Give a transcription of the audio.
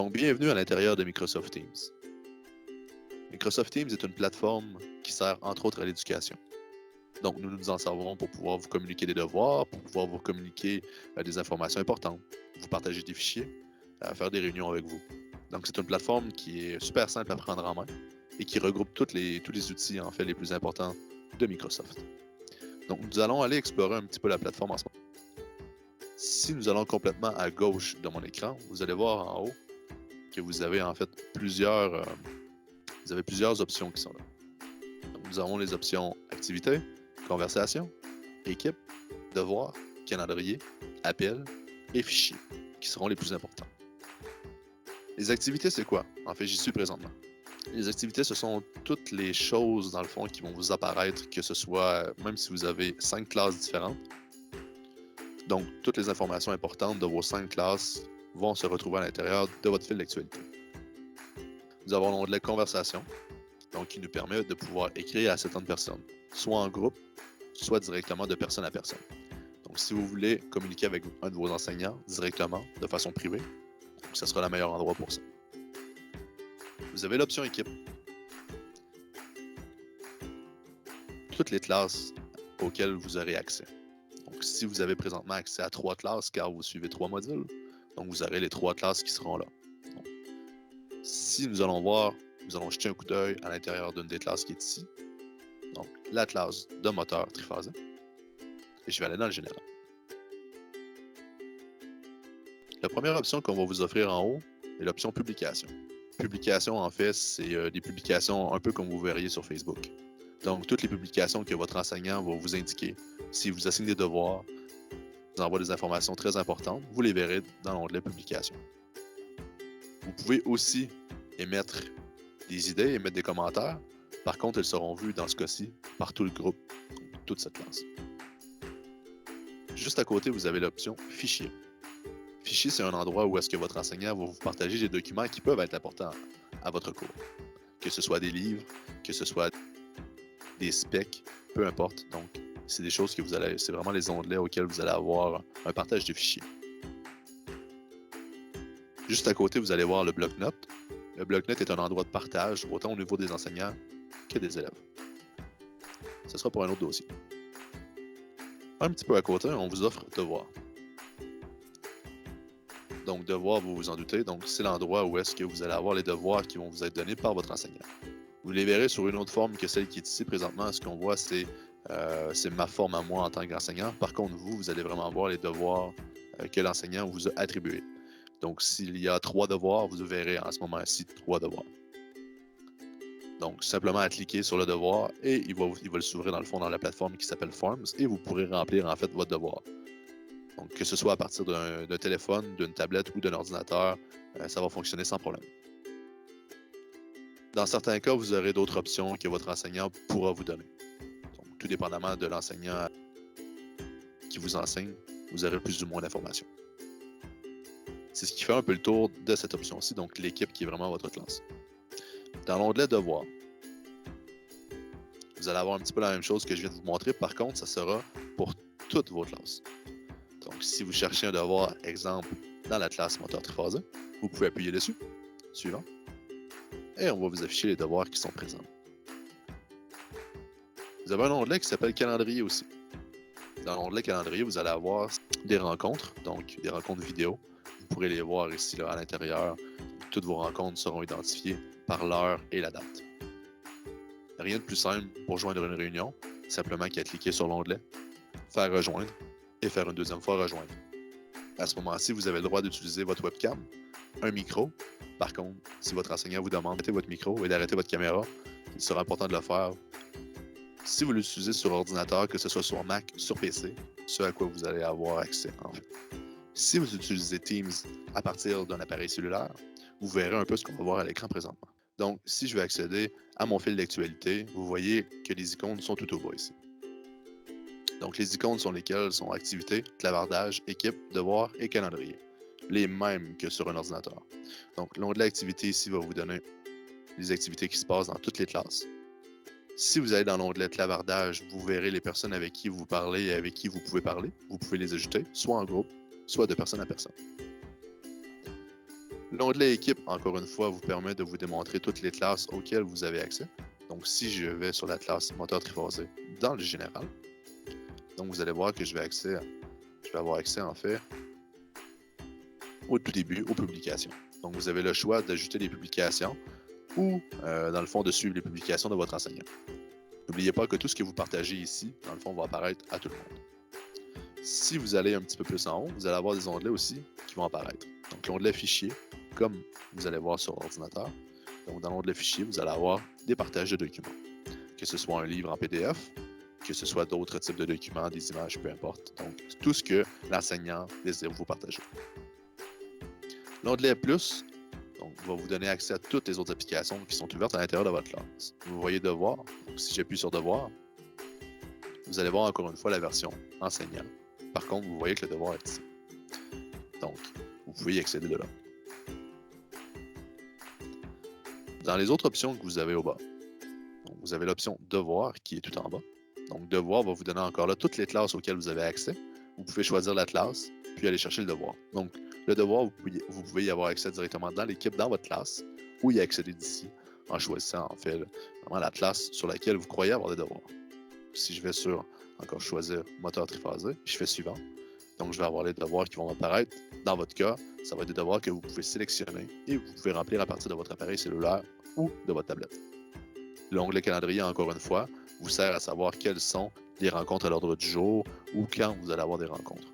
Donc, bienvenue à l'intérieur de Microsoft Teams. Microsoft Teams est une plateforme qui sert entre autres à l'éducation. Donc, nous nous en servons pour pouvoir vous communiquer des devoirs, pour pouvoir vous communiquer des informations importantes, vous partager des fichiers, faire des réunions avec vous. Donc, c'est une plateforme qui est super simple à prendre en main et qui regroupe tous les outils en fait les plus importants de Microsoft. Donc, nous allons aller explorer un petit peu la plateforme en ce moment. Si nous allons complètement à gauche de mon écran, vous allez voir en haut que vous avez en fait plusieurs options qui sont là. Donc, nous avons les options activités, conversation, équipe, devoirs, calendrier, appel et fichiers qui seront les plus importants. Les activités, c'est quoi? En fait, j'y suis présentement. Les activités, ce sont toutes les choses, dans le fond, qui vont vous apparaître, que ce soit, même si vous avez 5 classes différentes. Donc, toutes les informations importantes de vos 5 classes vont se retrouver à l'intérieur de votre fil d'actualité. Nous avons l'onglet Conversation, donc qui nous permet de pouvoir écrire à certaines personnes, soit en groupe, soit directement de personne à personne. Donc, si vous voulez communiquer avec un de vos enseignants directement, de façon privée, ce sera le meilleur endroit pour ça. Vous avez l'option équipe. Toutes les classes auxquelles vous aurez accès. Donc, si vous avez présentement accès à 3 classes, car vous suivez 3 modules, donc vous aurez les 3 classes qui seront là. Donc, si nous allons voir, nous allons jeter un coup d'œil à l'intérieur d'une des classes qui est ici. Donc, la classe de moteur triphasé. Et je vais aller dans le général. La première option qu'on va vous offrir en haut est l'option publication. Publication, en fait, c'est des publications un peu comme vous verriez sur Facebook. Donc, toutes les publications que votre enseignant va vous indiquer, s'il vous assigne des devoirs, vous envoie des informations très importantes, vous les verrez dans l'onglet publication. Vous pouvez aussi émettre des idées, émettre des commentaires. Par contre, elles seront vues dans ce cas-ci par tout le groupe, donc toute cette classe. Juste à côté, vous avez l'option Fichier. Fichier, c'est un endroit où est-ce que votre enseignant va vous partager des documents qui peuvent être importants à votre cours. Que ce soit des livres, que ce soit des specs, peu importe. Donc, c'est des choses que c'est vraiment les onglets auxquels vous allez avoir un partage de fichiers. Juste à côté, vous allez voir le bloc-notes. Le bloc-notes est un endroit de partage, autant au niveau des enseignants que des élèves. Ce sera pour un autre dossier. Un petit peu à côté, on vous offre Devoirs. Donc, devoirs, vous vous en doutez, donc c'est l'endroit où est-ce que vous allez avoir les devoirs qui vont vous être donnés par votre enseignant. Vous les verrez sur une autre forme que celle qui est ici présentement. Ce qu'on voit, c'est ma forme à moi en tant qu'enseignant. Par contre, vous allez vraiment voir les devoirs que l'enseignant vous a attribués. Donc, s'il y a 3 devoirs, vous verrez en ce moment-ci 3 devoirs. Donc, simplement à cliquer sur le devoir et il va s'ouvrir dans le fond dans la plateforme qui s'appelle Forms et vous pourrez remplir en fait votre devoir. Donc, que ce soit à partir d'un téléphone, d'une tablette ou d'un ordinateur, ça va fonctionner sans problème. Dans certains cas, vous aurez d'autres options que votre enseignant pourra vous donner. Donc, tout dépendamment de l'enseignant qui vous enseigne, vous aurez plus ou moins d'informations. C'est ce qui fait un peu le tour de cette option-ci, donc l'équipe qui est vraiment votre classe. Dans l'onglet Devoirs, vous allez avoir un petit peu la même chose que je viens de vous montrer. Par contre, ça sera pour toutes vos classes. Donc, si vous cherchez un devoir, exemple, dans la classe moteur triphasé, vous pouvez appuyer dessus. Suivant. Et on va vous afficher les devoirs qui sont présents. Vous avez un onglet qui s'appelle Calendrier aussi. Dans l'onglet Calendrier, vous allez avoir des rencontres, donc des rencontres vidéo. Vous pourrez les voir ici là, à l'intérieur. Toutes vos rencontres seront identifiées par l'heure et la date. Rien de plus simple pour joindre une réunion, simplement qu'à cliquer sur l'onglet, faire rejoindre et faire une deuxième fois rejoindre. À ce moment-ci, vous avez le droit d'utiliser votre webcam, un micro. Par contre, si votre enseignant vous demande d'arrêter votre micro et d'arrêter votre caméra, il sera important de le faire. Si vous l'utilisez sur ordinateur, que ce soit sur Mac, sur PC, ce à quoi vous allez avoir accès en fait. Si vous utilisez Teams à partir d'un appareil cellulaire, vous verrez un peu ce qu'on va voir à l'écran présentement. Donc, si je vais accéder à mon fil d'actualité, vous voyez que les icônes sont tout au bas ici. Donc, les icônes sont lesquelles sont activités, clavardage, équipe, devoir et calendrier. Les mêmes que sur un ordinateur. Donc, l'onglet activité ici va vous donner les activités qui se passent dans toutes les classes. Si vous allez dans l'onglet clavardage, vous verrez les personnes avec qui vous parlez et avec qui vous pouvez parler. Vous pouvez les ajouter, soit en groupe, soit de personne à personne. L'onglet équipe, encore une fois, vous permet de vous démontrer toutes les classes auxquelles vous avez accès. Donc, si je vais sur la classe moteur triphasé dans le général, donc vous allez voir que je vais avoir accès en fait au tout début aux publications. Donc, vous avez le choix d'ajouter des publications ou, dans le fond, de suivre les publications de votre enseignant. N'oubliez pas que tout ce que vous partagez ici, dans le fond, va apparaître à tout le monde. Si vous allez un petit peu plus en haut, vous allez avoir des onglets aussi qui vont apparaître. Donc, l'onglet fichier, comme vous allez voir sur l'ordinateur. Donc, dans l'onglet fichier, vous allez avoir des partages de documents. Que ce soit un livre en PDF, que ce soit d'autres types de documents, des images, peu importe. Donc, tout ce que l'enseignant désire vous partager. L'onglet Plus donc, va vous donner accès à toutes les autres applications qui sont ouvertes à l'intérieur de votre classe. Vous voyez Devoir. Donc, si j'appuie sur Devoir, vous allez voir encore une fois la version enseignant. Par contre, vous voyez que le devoir est ici. Donc, vous pouvez y accéder de là. Dans les autres options que vous avez au bas, donc vous avez l'option Devoir qui est tout en bas. Donc, Devoir va vous donner encore là toutes les classes auxquelles vous avez accès. Vous pouvez choisir la classe, puis aller chercher le devoir. Donc, le devoir, vous pouvez y avoir accès directement dans l'équipe, dans votre classe, ou y accéder d'ici, en choisissant en fait vraiment la classe sur laquelle vous croyez avoir des devoirs. Si je vais sur, encore choisir moteur triphasé, je fais suivant. Donc, je vais avoir les devoirs qui vont apparaître. Dans votre cas, ça va être des devoirs que vous pouvez sélectionner et vous pouvez remplir à partir de votre appareil cellulaire ou de votre tablette. L'onglet calendrier, encore une fois, vous sert à savoir quelles sont les rencontres à l'ordre du jour ou quand vous allez avoir des rencontres.